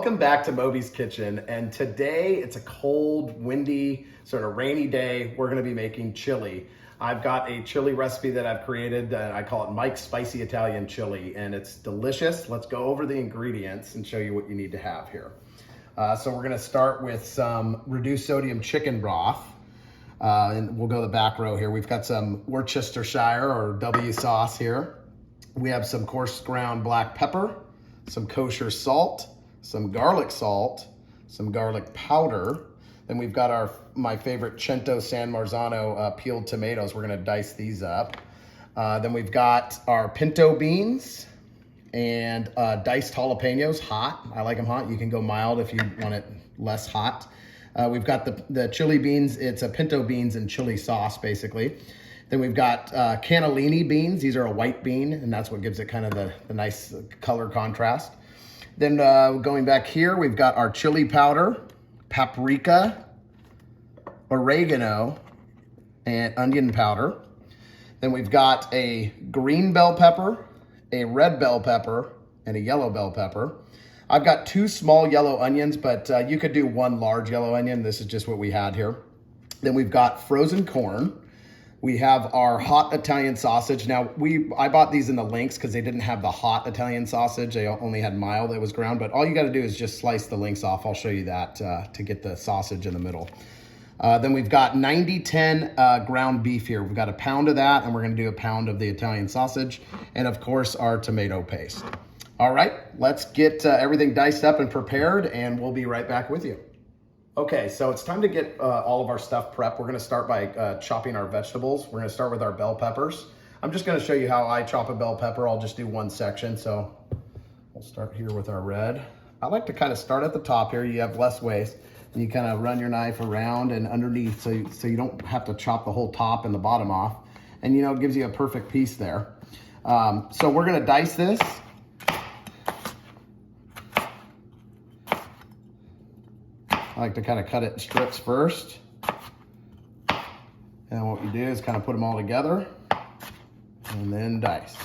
Welcome back to Moby's Kitchen, and today it's a cold, windy, sort of rainy day. We're gonna be making chili. I've got a chili recipe that I've created. I call it Mike's Spicy Italian Chili, and it's delicious. Let's go over the ingredients and show you what you need to have here. So we're gonna start with some reduced sodium chicken broth. And we'll go to the back row here. We've got some Worcestershire or W sauce here. We have some coarse ground black pepper, some kosher salt, some garlic salt, some garlic powder. Then we've got my favorite Cento San Marzano peeled tomatoes. We're gonna dice these up. Then we've got our pinto beans and diced jalapenos, hot. I like them hot. You can go mild if you want it less hot. We've got the chili beans. It's a pinto beans and chili sauce, basically. Then we've got cannelloni beans. These are a white bean, and that's what gives it kind of the nice color contrast. Then going back here, we've got our chili powder, paprika, oregano, and onion powder. Then we've got a green bell pepper, a red bell pepper, and a yellow bell pepper. I've got 2 small yellow onions, but you could do 1 large yellow onion. This is just what we had here. Then we've got frozen corn. We have our hot Italian sausage. Now, I bought these in the links because they didn't have the hot Italian sausage. They only had mild that was ground, but all you got to do is just slice the links off. I'll show you that to get the sausage in the middle. Then we've got 90-10 ground beef here. We've got a pound of that, and we're going to do a pound of the Italian sausage, and of course, our tomato paste. All right, let's get everything diced up and prepared, and we'll be right back with you. Okay, so it's time to get all of our stuff prepped. We're gonna start by chopping our vegetables. We're gonna start with our bell peppers. I'm just gonna show you how I chop a bell pepper. I'll just do one section. So we'll start here with our red. I like to kind of start at the top here. You have less waste, and you kind of run your knife around and underneath so you don't have to chop the whole top and the bottom off. And it gives you a perfect piece there. So we're gonna dice this. I like to kind of cut it in strips first. And what you do is kind of put them all together and then dice.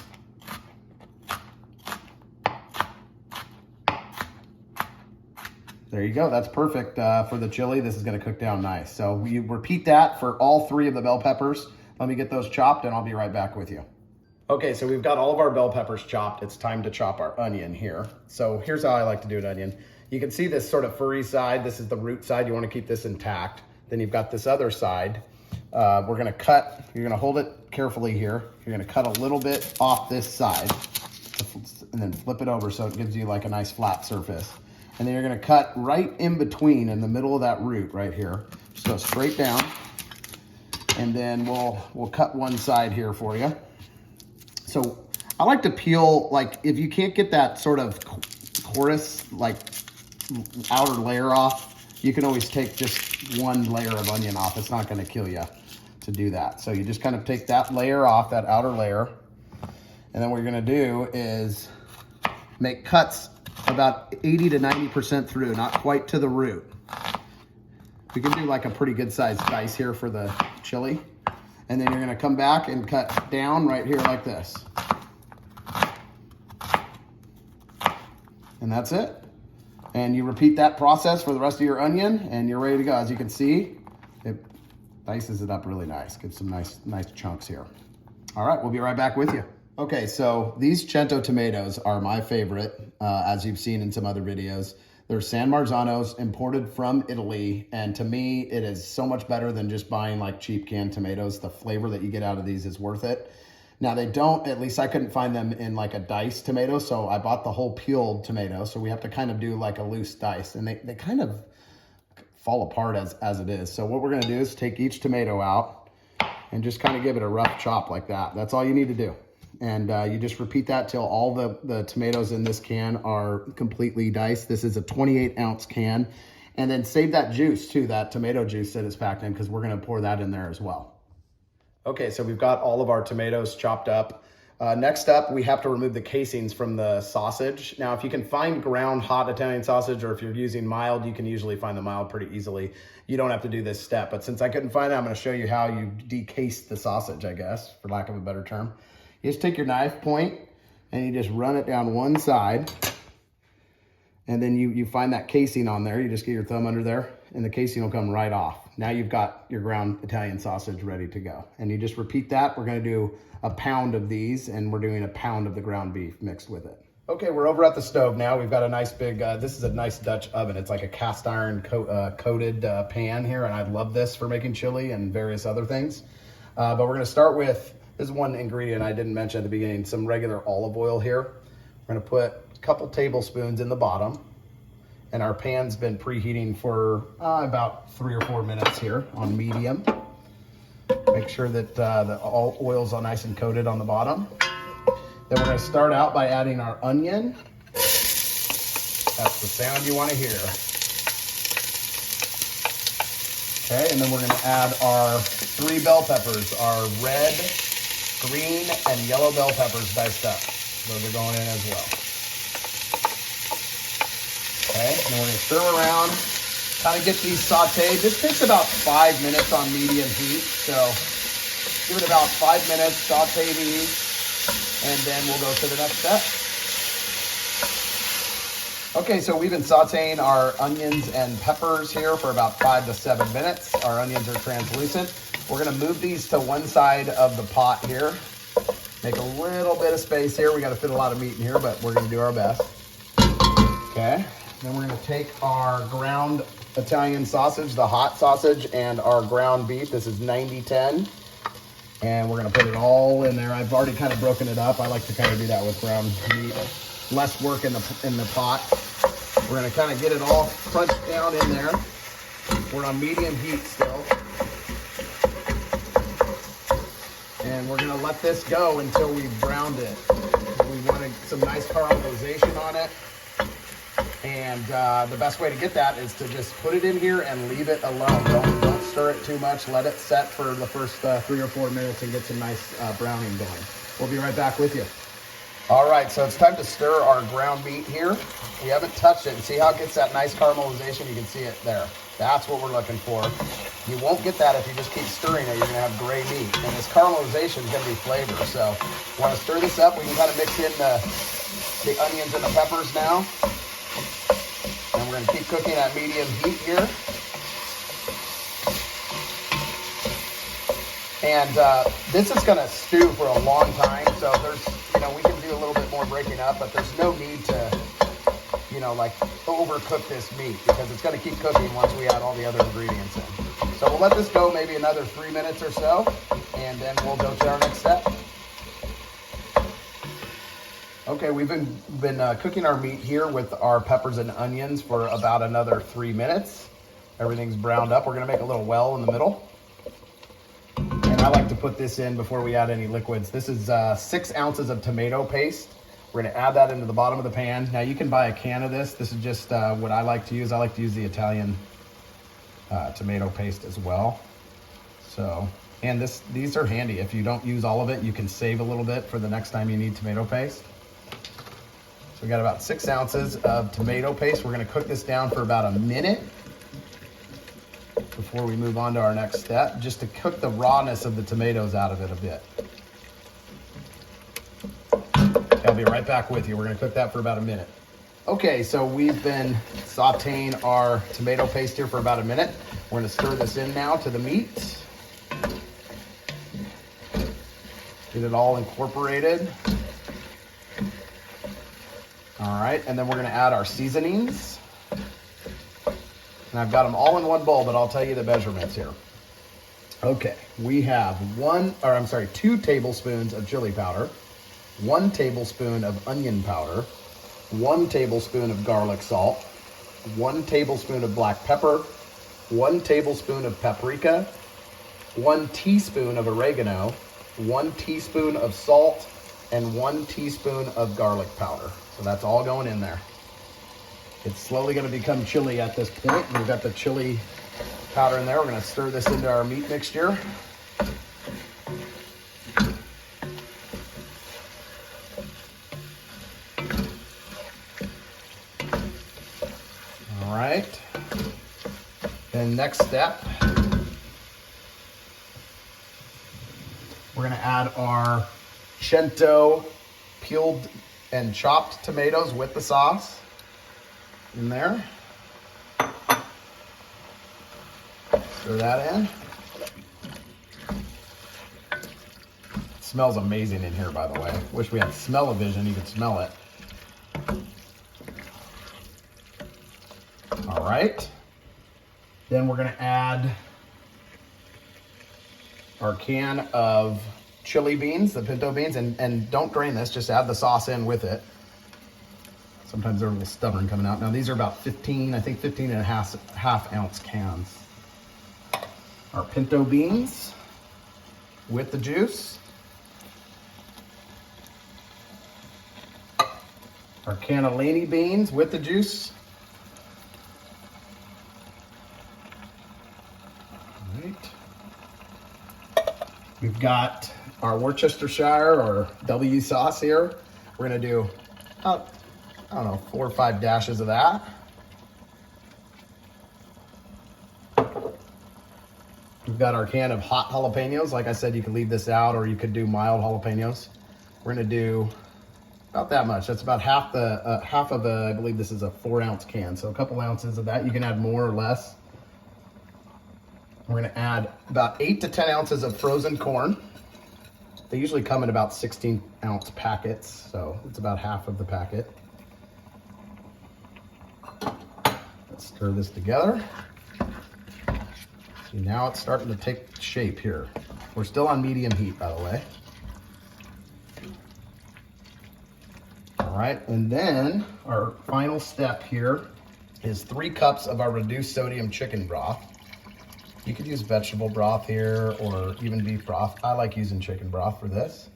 There you go, that's perfect for the chili. This is gonna cook down nice. So we repeat that for all 3 of the bell peppers. Let me get those chopped and I'll be right back with you. Okay, so we've got all of our bell peppers chopped. It's time to chop our onion here. So here's how I like to do an onion. You can see this sort of furry side. This is the root side. You want to keep this intact. Then you've got this other side. We're going to cut. You're going to hold it carefully here. You're going to cut a little bit off this side and then flip it over so it gives you like a nice flat surface. And then you're going to cut right in between in the middle of that root right here. Just go straight down. And then we'll cut one side here for you. So I like to peel, like if you can't get that sort of coarse, like outer layer off, you can always take just 1 layer of onion off. It's not going to kill you to do that. So you just kind of take that layer off, that outer layer, and then what you're going to do is make cuts about 80 to 90% through, not quite to the root. We can do like a pretty good sized dice here for the chili, and then you're going to come back and cut down right here like this, and that's it. And you repeat that process for the rest of your onion and you're ready to go. As you can see, it dices it up really nice. Gives some nice chunks here. All right, we'll be right back with you. Okay, so these Cento tomatoes are my favorite, as you've seen in some other videos. They're San Marzanos, imported from Italy. And to me, it is so much better than just buying like cheap canned tomatoes. The flavor that you get out of these is worth it. Now they don't, at least I couldn't find them in like a diced tomato, so I bought the whole peeled tomato, so we have to kind of do like a loose dice, and they kind of fall apart as it is. So what we're gonna do is take each tomato out and just kind of give it a rough chop like that. That's all you need to do. And you just repeat that till all the tomatoes in this can are completely diced. This is a 28-ounce can. And then save that juice too, that tomato juice that is packed in, because we're gonna pour that in there as well. Okay, so we've got all of our tomatoes chopped up. Next up, we have to remove the casings from the sausage. Now, if you can find ground hot Italian sausage, or if you're using mild, you can usually find the mild pretty easily. You don't have to do this step, but since I couldn't find it, I'm gonna show you how you decase the sausage, I guess, for lack of a better term. You just take your knife point and you just run it down one side, And then you find that casing on there. You just get your thumb under there and the casing will come right off. Now you've got your ground Italian sausage ready to go. And you just repeat that. We're gonna do a pound of these and we're doing a pound of the ground beef mixed with it. Okay, we're over at the stove now. We've got a nice big, this is a nice Dutch oven. It's like a cast iron coated pan here, and I love this for making chili and various other things. But we're gonna start with, this is one ingredient I didn't mention at the beginning, some regular olive oil here. We're gonna put a couple tablespoons in the bottom, and our pan's been preheating for about 3 or 4 minutes here on medium. Make sure that the oil's all nice and coated on the bottom. Then we're gonna start out by adding our onion. That's the sound you wanna hear. Okay, and then we're gonna add our 3 bell peppers, our red, green, and yellow bell peppers diced up. Those are going in as well. Okay, and then we're gonna stir around, kind of get these sauteed. This takes about 5 minutes on medium heat, so give it about 5 minutes, saute these, and then we'll go to the next step. Okay, so we've been sauteing our onions and peppers here for about 5 to 7 minutes. Our onions are translucent. We're gonna move these to one side of the pot here. Make a little bit of space here. We gotta fit a lot of meat in here, but we're gonna do our best. Okay, then we're gonna take our ground Italian sausage, the hot sausage, and our ground beef. This is 90-10. And we're gonna put it all in there. I've already kind of broken it up. I like to kind of do that with ground meat. Less work in the pot. We're gonna kind of get it all crunched down in there. We're on medium heat still. And we're gonna let this go until we've browned it. We want some nice caramelization on it. And the best way to get that is to just put it in here and leave it alone. Don't stir it too much. Let it set for the first 3 or 4 minutes and get some nice browning going. We'll be right back with you. All right, so it's time to stir our ground meat here. We haven't touched it. And see how it gets that nice caramelization? You can see it there. That's what we're looking for. You won't get that if you just keep stirring it. You're gonna have gray meat. And this caramelization is gonna be flavor. So you wanna stir this up. We can kind of mix in the onions and the peppers now. And we're gonna keep cooking at medium heat here. And this is gonna stew for a long time. So there's, we can do a little bit more breaking up, but there's no need to, like overcook this meat because it's gonna keep cooking once we add all the other ingredients in. So we'll let this go maybe another 3 minutes or so, and then we'll go to our next step. Okay, we've been cooking our meat here with our peppers and onions for about another 3 minutes. Everything's browned up. We're gonna make a little well in the middle. And I like to put this in before we add any liquids. This is 6 ounces of tomato paste. We're gonna add that into the bottom of the pan. Now you can buy a can of this. This is just what I like to use. I like to use the Italian tomato paste as well. So, and these are handy. If you don't use all of it, you can save a little bit for the next time you need tomato paste. So we got about 6 ounces of tomato paste. We're gonna cook this down for about a minute before we move on to our next step, just to cook the rawness of the tomatoes out of it a bit. I'll be right back with you. We're gonna cook that for about a minute. Okay, so we've been sauteing our tomato paste here for about a minute. We're gonna stir this in now to the meat. Get it all incorporated. All right, and then we're gonna add our seasonings. And I've got them all in one bowl, but I'll tell you the measurements here. Okay, we have 2 tablespoons of chili powder, 1 tablespoon of onion powder, 1 tablespoon of garlic salt, 1 tablespoon of black pepper, 1 tablespoon of paprika, 1 teaspoon of oregano, 1 teaspoon of salt, and 1 teaspoon of garlic powder. So that's all going in there. It's slowly going to become chili at this point. We've got the chili powder in there. We're going to stir this into our meat mixture. All right. Then next step, we're going to add our Cento peeled and chopped tomatoes with the sauce. in there. Stir that in. It smells amazing in here, by the way. Wish we had smell-o-vision, you could smell it. All right. Then we're gonna add our can of chili beans, the pinto beans, and don't drain this, just add the sauce in with it. Sometimes they're a little stubborn coming out. Now these are about 15, I think 15 and a half ounce cans. Our pinto beans with the juice. Our cannelloni beans with the juice. All right. We've got our Worcestershire or W sauce here. We're gonna do about, I don't know, 4 or 5 dashes of that. We've got our can of hot jalapenos. Like I said, you could leave this out or you could do mild jalapenos. We're gonna do about that much. That's about half of a, I believe this is a 4 ounce can. So a couple ounces of that. You can add more or less. We're gonna add about 8 to 10 ounces of frozen corn. They usually come in about 16 ounce packets. So it's about half of the packet. Let's stir this together. See, now it's starting to take shape here. We're still on medium heat, by the way. All right, and then our final step here is 3 cups of our reduced sodium chicken broth. You could use vegetable broth here or even beef broth. I like using chicken broth for this.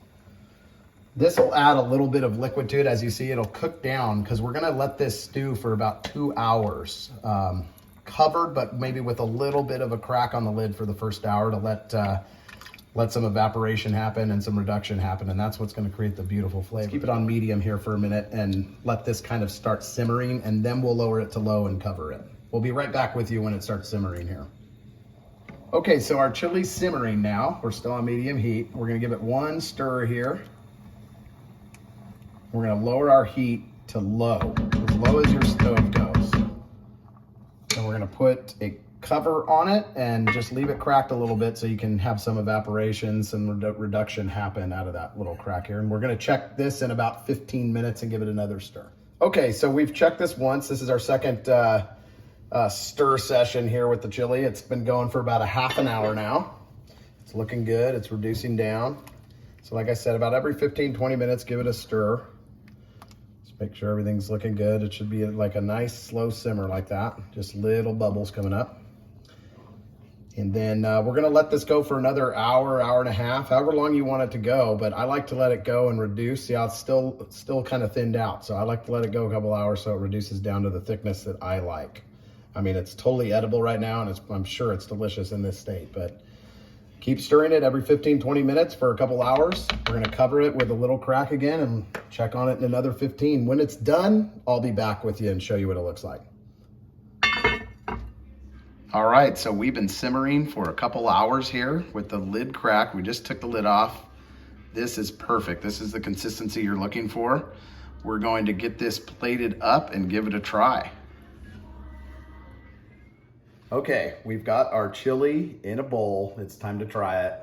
This will add a little bit of liquid to it. As you see, it'll cook down because we're gonna let this stew for about 2 hours. Covered, but maybe with a little bit of a crack on the lid for the first hour to let some evaporation happen and some reduction happen, and that's what's going to create the beautiful flavor. Let's keep it on medium here for a minute and let this kind of start simmering, and then we'll lower it to low and cover it. We'll be right back with you when it starts simmering here. Okay, so our chili's simmering now. We're still on medium heat. We're going to give it 1 stir here. We're going to lower our heat to low as your stove goes. And we're gonna put a cover on it and just leave it cracked a little bit so you can have some evaporation, some reduction happen out of that little crack here. And we're gonna check this in about 15 minutes and give it another stir. Okay, so we've checked this once. This is our second stir session here with the chili. It's been going for about a half an hour now. It's looking good, it's reducing down. So like I said, about every 15, 20 minutes, give it a stir. Make sure everything's looking good. It should be like a nice slow simmer like that. Just little bubbles coming up. And then we're gonna let this go for another hour, hour and a half, however long you want it to go. But I like to let it go and reduce. See how it's still kind of thinned out. So I like to let it go a couple hours so it reduces down to the thickness that I like. I mean, it's totally edible right now, and I'm sure it's delicious in this state, but keep stirring it every 15, 20 minutes for a couple hours. We're gonna cover it with a little crack again and check on it in another 15. When it's done, I'll be back with you and show you what it looks like. All right, so we've been simmering for a couple hours here with the lid cracked. We just took the lid off. This is perfect. This is the consistency you're looking for. We're going to get this plated up and give it a try. Okay, we've got our chili in a bowl. It's time to try it.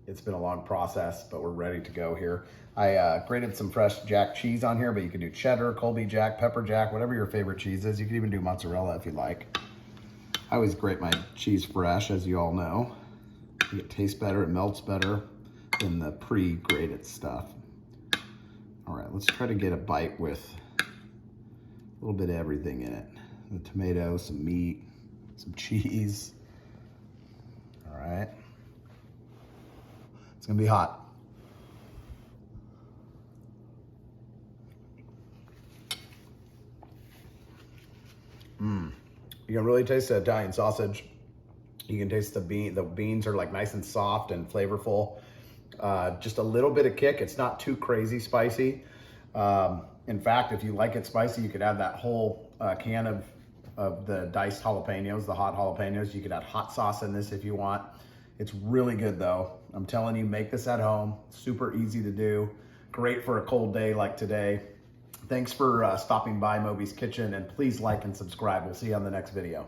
It's been a long process, but we're ready to go here. I grated some fresh Jack cheese on here, but you can do cheddar, Colby Jack, pepper Jack, whatever your favorite cheese is. You can even do mozzarella if you like. I always grate my cheese fresh, as you all know. It tastes better, it melts better than the pre-grated stuff. All right, let's try to get a bite with a little bit of everything in it. The tomato, some meat, some cheese. All right. It's gonna be hot. You can really taste the Italian sausage. You can taste the beans are like nice and soft and flavorful. Just a little bit of kick. It's not too crazy spicy. In fact, if you like it spicy, you could add that whole can of the diced jalapenos, the hot jalapenos. You could add hot sauce in this if you want. It's really good though. I'm telling you, make this at home. Super easy to do. Great for a cold day like today. Thanks for stopping by Moby's Kitchen, and please like and subscribe. We'll see you on the next video.